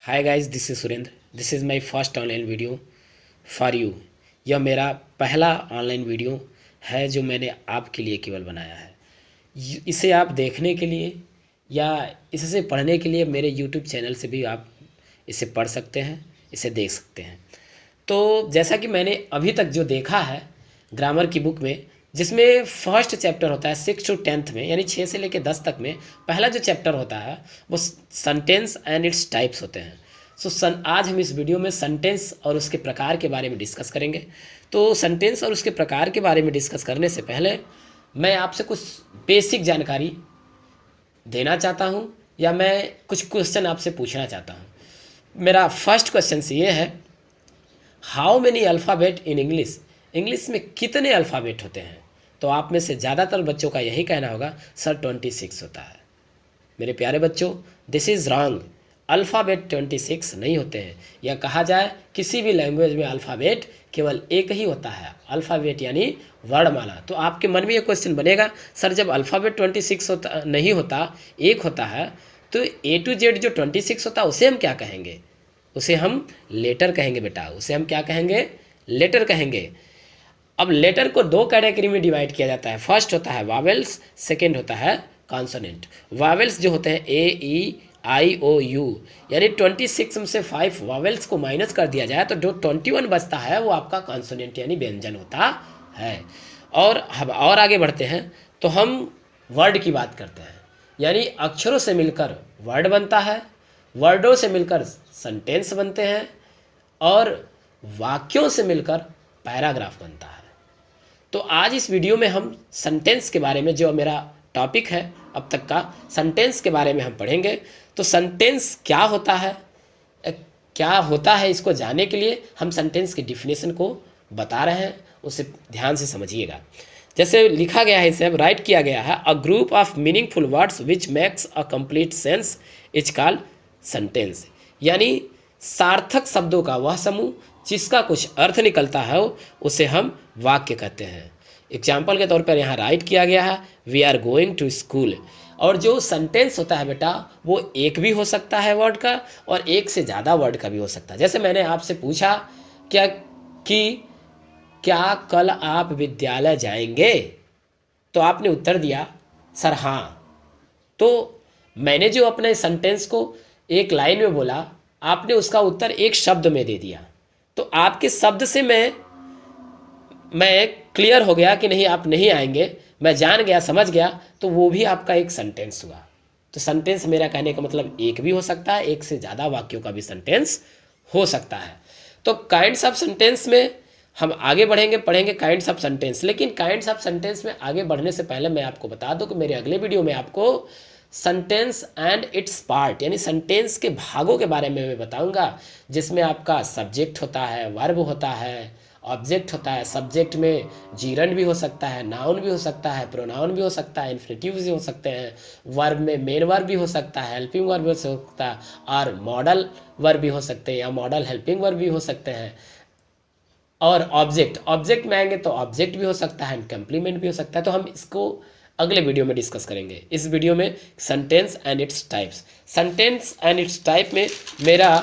Hi guys, this is Surendra. This is my first online video for you. यह मेरा पहला online video है जो मैंने आपके लिए केवल बनाया है। इसे आप देखने के लिए या इससे पढ़ने के लिए मेरे यूट्यूब चैनल से भी आप इसे पढ़ सकते हैं, इसे देख सकते हैं। तो जैसा कि मैंने अभी तक जो देखा है ग्रामर की बुक में, जिसमें फर्स्ट चैप्टर होता है 6 to 10th में, यानी 6 से लेकर 10 तक में पहला जो चैप्टर होता है वो सेंटेंस एंड इट्स टाइप्स होते हैं। आज हम इस वीडियो में सेंटेंस और उसके प्रकार के बारे में डिस्कस करेंगे। तो सेंटेंस और उसके प्रकार के बारे में डिस्कस करने से पहले मैं आपसे कुछ बेसिक जानकारी देना चाहता हूँ या मैं कुछ क्वेश्चन आपसे पूछना चाहता हूँ। मेरा फर्स्ट क्वेश्चन से ये है, how many alphabet in English? English में कितने अल्फ़ाबेट होते हैं? तो आप में से ज़्यादातर बच्चों का यही कहना होगा सर 26 होता है। मेरे प्यारे बच्चों, दिस इज़ रॉन्ग। अल्फ़ाबेट 26 नहीं होते हैं। या कहा जाए किसी भी लैंग्वेज में अल्फ़ाबेट केवल एक ही होता है, अल्फ़ाबेट यानी वर्णमाला। तो आपके मन में ये क्वेश्चन बनेगा, सर जब अल्फ़ाबेट 26 होता नहीं होता, एक होता है, तो A to Z जो 26 होता है उसे हम क्या कहेंगे? उसे हम लेटर कहेंगे बेटा। उसे हम क्या कहेंगे? लेटर कहेंगे। अब लेटर को दो कैटेगरी में डिवाइड किया जाता है। फर्स्ट होता है वावेल्स, सेकेंड होता है कॉन्सोनेंट। वावेल्स जो होते हैं A E I O U, यानी 26 में से 5 वावेल्स को माइनस कर दिया जाए तो जो 21 बचता है वो आपका कॉन्सोनेंट यानी व्यंजन होता है। और हम और आगे बढ़ते हैं तो हम वर्ड की बात करते हैं, यानी अक्षरों से मिलकर वर्ड बनता है, वर्डों से मिलकर सेंटेंस बनते हैं और वाक्यों से मिलकर पैराग्राफ बनता है। तो आज इस वीडियो में हम सेंटेंस के बारे में, जो मेरा टॉपिक है अब तक का, सेंटेंस के बारे में हम पढ़ेंगे। तो सेंटेंस क्या होता है, इसको जानने के लिए हम सेंटेंस की डिफिनेशन को बता रहे हैं, उसे ध्यान से समझिएगा। जैसे लिखा गया है, इसे राइट किया गया है, a group of meaningful words which makes a complete sense is called sentence. यानी सार्थक शब्दों का वह समूह जिसका कुछ अर्थ निकलता है उसे हम वाक्य कहते हैं। एग्जाम्पल के तौर पर यहाँ राइट किया गया है, we are going to school. और जो सेंटेंस होता है बेटा, वो एक भी हो सकता है वर्ड का और एक से ज़्यादा वर्ड का भी हो सकता है। जैसे मैंने आपसे पूछा क्या कल आप विद्यालय जाएंगे, तो आपने उत्तर दिया सर हाँ। तो मैंने जो अपने सेंटेंस को एक लाइन में बोला, आपने उसका उत्तर एक शब्द में दे दिया। तो आपके शब्द से मैं क्लियर हो गया कि नहीं आप नहीं आएंगे, मैं जान गया, समझ गया, तो वो भी आपका एक सेंटेंस हुआ। तो सेंटेंस मेरा कहने का मतलब एक भी हो सकता है, एक से ज़्यादा वाक्यों का भी सेंटेंस हो सकता है। तो काइंड्स ऑफ सेंटेंस में हम आगे बढ़ेंगे, पढ़ेंगे काइंड्स ऑफ सेंटेंस। लेकिन काइंड्स ऑफ सेंटेंस में आगे बढ़ने से पहले मैं आपको बता दूं कि मेरे अगले वीडियो में आपको सेंटेंस एंड इट्स पार्ट यानी सेंटेंस के भागों के बारे में मैं बताऊंगा, जिसमें आपका सब्जेक्ट होता है, वर्ब होता है, ऑब्जेक्ट होता है। सब्जेक्ट में जीरंड भी हो सकता है, नाउन भी हो सकता है, प्रोनाउन भी हो सकता है, इन्फिनेटिव भी हो सकते हैं। वर्ब में मेन वर्ब भी हो सकता है, हेल्पिंग वर्ब भी हो सकता है, और मॉडल वर्ब भी हो सकते हैं या मॉडल हेल्पिंग वर्ब भी हो सकते हैं। और ऑब्जेक्ट में आएंगे तो ऑब्जेक्ट भी हो सकता है, कंप्लीमेंट भी हो सकता है। तो हम इसको अगले वीडियो में डिस्कस करेंगे। इस वीडियो में sentence and its types. Sentence and it's type में मेरा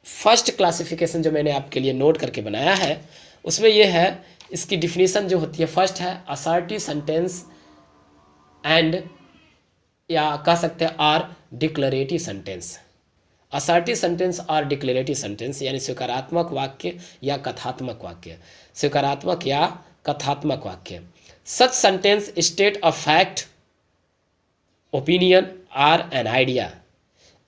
फर्स्ट क्लासिफिकेशन जो मैंने आपके लिए नोट करके बनाया है, उसमें यह है, इसकी डिफिनीशन जो होती है, फर्स्ट है असर्टिव सेंटेंस एंड, या कह सकते हैं or declarative sentence. Assertive sentence और डिक्लेरेटिव सेंटेंस यानी स्वीकारात्मक वाक्य या कथात्मक वाक्य। स्वीकारात्मक या कथात्मक वाक्य। Such sentence state a fact, opinion और एन आइडिया।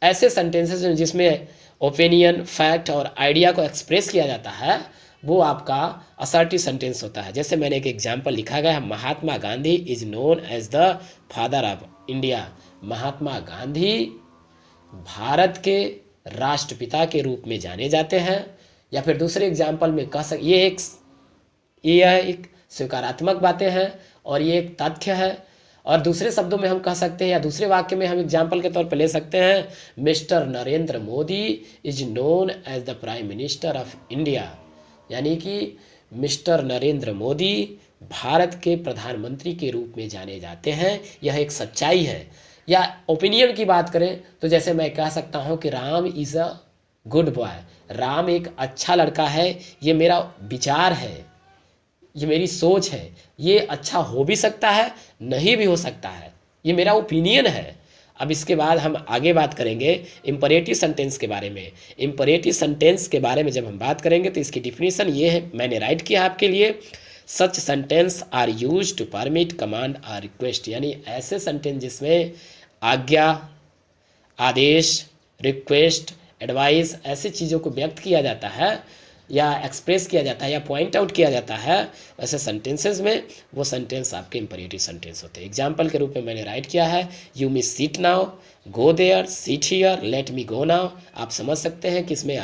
ऐसे सेंटेंसेस जिसमें ओपिनियन, फैक्ट और आइडिया को एक्सप्रेस किया जाता है, वो आपका असर्टिव सेंटेंस होता है। जैसे मैंने एक एग्जाम्पल लिखा गया है, Mahatma Gandhi is known as the father of India. Mahatma Gandhi Bharat के राष्ट्रपिता के रूप में जाने जाते हैं। या फिर दूसरे एग्जाम्पल में कह सकते, ये एक स्वीकारात्मक बातें हैं और ये एक तथ्य है। और दूसरे शब्दों में हम कह सकते हैं, या दूसरे वाक्य में हम एग्जाम्पल के तौर पर ले सकते हैं, mister Narendra Modi is known as the prime minister of India. यानी कि मिस्टर नरेंद्र मोदी भारत के प्रधानमंत्री के रूप में जाने जाते हैं। यह एक सच्चाई है। या ओपिनियन की बात करें तो जैसे मैं कह सकता हूँ कि Ram is a good boy, Ram एक अच्छा लड़का है, ये मेरा विचार है, ये मेरी सोच है, ये अच्छा हो भी सकता है, नहीं भी हो सकता है, ये मेरा ओपिनियन है। अब इसके बाद हम आगे बात करेंगे इम्परेटिव सेंटेंस के बारे में। इम्परेटिव सेंटेंस के बारे में जब हम बात करेंगे तो इसकी डिफिनीशन ये है, मैंने राइट किया आपके लिए, such sentence are use to permit command or request, यानी ऐसे सेंटेंस जिसमें आज्ञा, आदेश, रिक्वेस्ट, एडवाइस ऐसी चीज़ों को व्यक्त किया जाता है या एक्सप्रेस किया जाता है या पॉइंट आउट किया जाता है, वैसे सेंटेंसेस में वो सेंटेंस आपके इंपरेटिव सेंटेंस होते हैं। एग्जाम्पल के रूप में मैंने राइट किया है, you me sit now, go there, sit here, let me go now. आप समझ सकते हैं किस में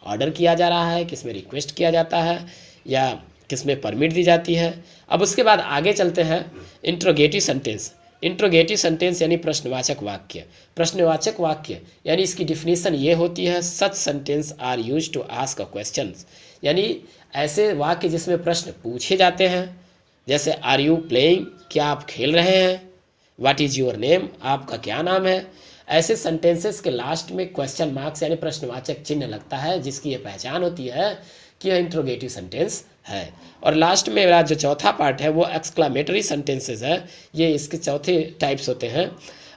ऑर्डर किया जा रहा है, किस में रिक्वेस्ट किया जाता है या किस में परमिट दी जाती है। अब उसके बाद आगे चलते हैं इंट्रोगेटिव सेंटेंस। इंट्रोगेटिव सेंटेंस यानी प्रश्नवाचक वाक्य। प्रश्नवाचक वाक्य यानी इसकी डिफिनीशन ये होती है, such sentence are use to ask a questions, यानी ऐसे वाक्य जिसमें प्रश्न पूछे जाते हैं, जैसे आर यू प्लेइंग, क्या आप खेल रहे हैं, व्हाट इज़ योर नेम, आपका क्या नाम है। ऐसे सेंटेंसेस के लास्ट में क्वेश्चन मार्क्स यानी प्रश्नवाचक चिन्ह लगता है, जिसकी ये पहचान होती है कि यह इंट्रोगेटिव सेंटेंस है। और लास्ट में मेरा जो चौथा पार्ट है वो एक्सक्लामेटरी सेंटेंसेस है, ये इसके चौथे टाइप्स होते हैं।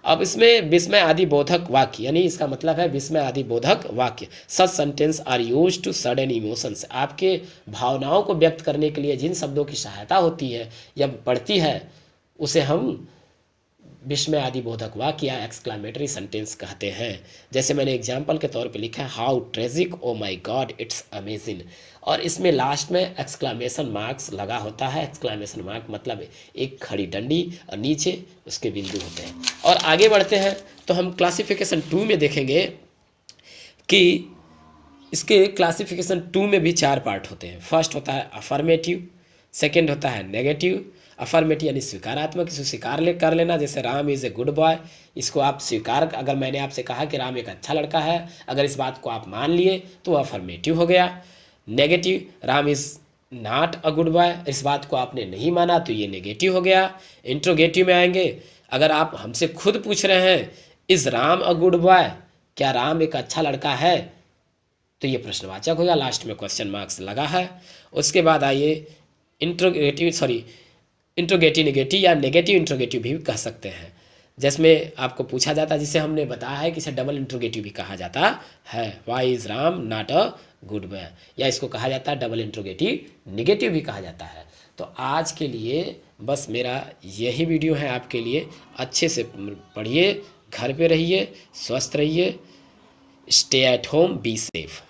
अब इसमें विस्मय आदि बोधक वाक्य, यानी इसका मतलब है विस्मय आदि बोधक वाक्य। Such sentence are use to sudden emotions, आपके भावनाओं को व्यक्त करने के लिए जिन शब्दों की सहायता होती है या पड़ती है उसे हम विस्मय आदि बोधक वाक्य या एक्सक्लामेटरी सेंटेंस कहते हैं। जैसे मैंने एग्जाम्पल के तौर पे लिखा है, how tragic, oh my god, it's amazing, और इसमें लास्ट में एक्सक्लामेशन मार्क्स लगा होता है। एक्सक्लामेशन मार्क मतलब एक खड़ी डंडी और नीचे उसके बिंदु होते हैं। और आगे बढ़ते हैं तो हम क्लासिफिकेशन 2 में देखेंगे कि इसके क्लासिफिकेशन 2 में भी 4 पार्ट होते हैं। फर्स्ट होता है अफर्मेटिव, सेकेंड होता है नेगेटिव। अफर्मेटिव यानी स्वीकारात्मक, इसको स्वीकार कर लेना, जैसे Ram is a good boy, इसको आप स्वीकार, अगर मैंने आपसे कहा कि राम एक अच्छा लड़का है, अगर इस बात को आप मान लिए तो अफर्मेटिव हो गया। Negative, Ram is not a good boy, इस बात को आपने नहीं माना तो ये नेगेटिव हो गया। इंट्रोगेटिव में आएंगे, अगर आप हमसे खुद पूछ रहे हैं is Ram a good boy, क्या राम एक अच्छा लड़का है, तो ये प्रश्नवाचक होगा, लास्ट में क्वेश्चन मार्क्स लगा है। उसके बाद आइए इंट्रोगेटिव नेगेटिव या नेगेटिव इंट्रोगेटिव भी कह सकते हैं, जिसमें आपको पूछा जाता है, जिसे हमने बताया है कि इसे डबल इंट्रोगेटिव भी कहा जाता है, why is Ram not a good boy, या इसको कहा जाता है डबल इंट्रोगेटिव नेगेटिव भी कहा जाता है। तो आज के लिए बस मेरा यही वीडियो है आपके लिए। अच्छे से पढ़िए, घर पे रहिए, स्वस्थ रहिए, stay at home, be safe.